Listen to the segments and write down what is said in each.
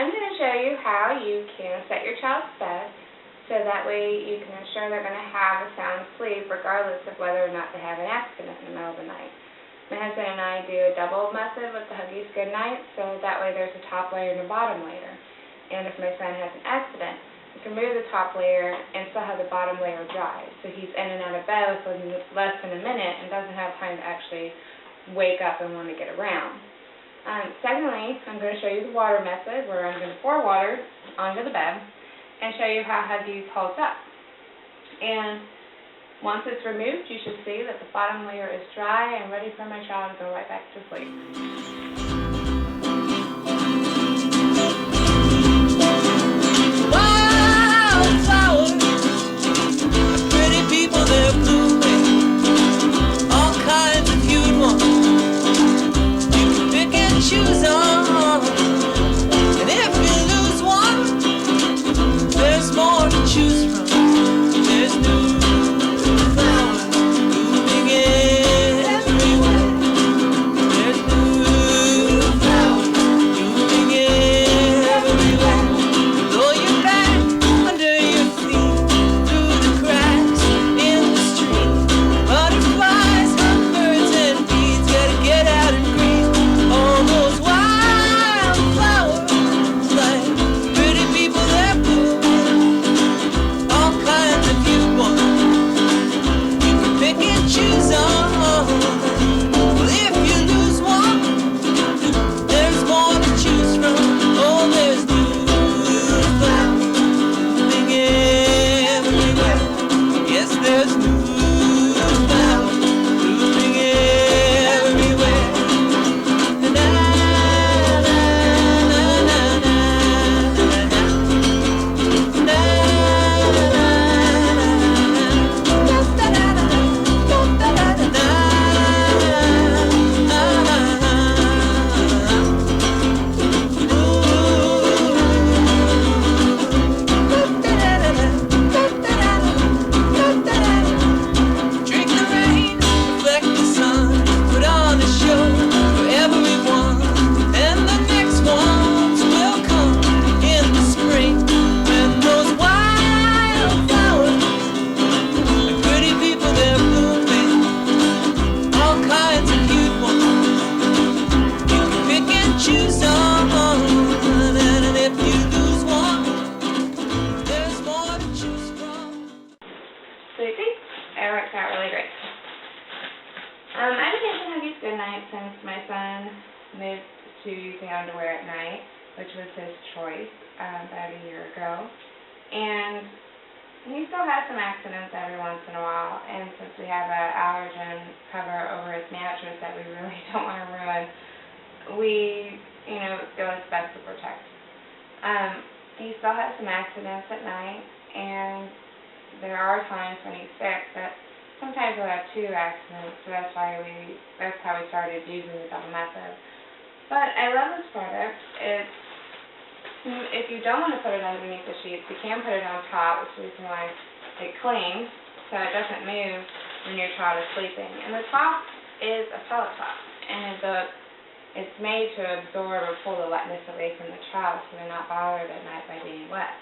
I'm going to show you how you can set your child's bed so that way you can ensure they're going to have a sound sleep regardless of whether or not they have an accident in the middle of the night. My husband and I do a double method with the Goodnites, so that way there's a top layer and a bottom layer. And if my son has an accident, we can remove the top layer and still have the bottom layer dry. So he's in and out of bed within less than a minute and doesn't have time to actually wake up and want to get around. Secondly, I'm going to show you the water method where I'm going to pour water onto the bed and show you how Huggies holds up. And once it's removed, you should see that the bottom layer is dry and ready for my child to go right back to sleep. Shoes on, and if you lose one, there's more to choose from. There's new flowers blooming everywhere. There's new flowers blooming everywhere. Blow your back under your feet, through the cracks in the street. Butterflies, birds, and bees gotta get out and breathe. All those wildflowers, like pretty people, they're blooming, all kinds of cute ones. You can pick and choose on. Well, if you lose one, there's more to choose from. Oh, there's new flowers blooming everywhere. Yes, there's new flowers blooming everywhere. Choose on, and if you lose one, there's more to choose from. Sleepy? It works out really great. I've been using Huggies Goodnites since my son moved to using underwear at night, which was his choice about a year ago. And he still has some accidents every once in a while, and since we have an allergen cover over his mattress that we really don't want to ruin, we, do what's best to protect. He still has some accidents at night, and there are times when he's sick that sometimes he'll have two accidents, so that's how we started using the double method. But I love this product. If you don't want to put it underneath the sheets, you can put it on top, which is why it clings, so it doesn't move when your child is sleeping. And the top is a pellet top, and it's made to absorb or pull the wetness away from the child so they're not bothered at night by being wet.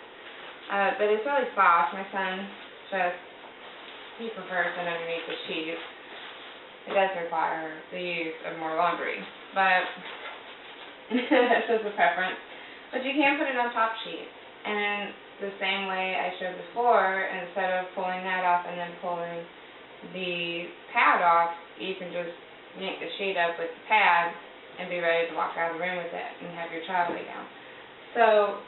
But it's really soft. My son he prefers it underneath the sheets. It does require the use of more laundry, but that's just a preference. But you can put it on top sheets. And the same way I showed before, instead of pulling that off and then pulling the pad off, you can just yank the sheet up with the pad and be ready to walk out of the room with it and have your child lay down. So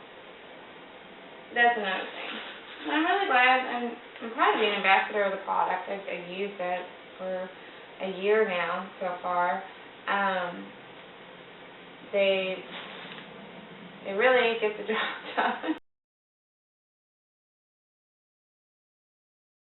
that's another thing. And I'm really glad. I'm proud to be an ambassador of the product. I've used it for a year now so far. It really gets the job done.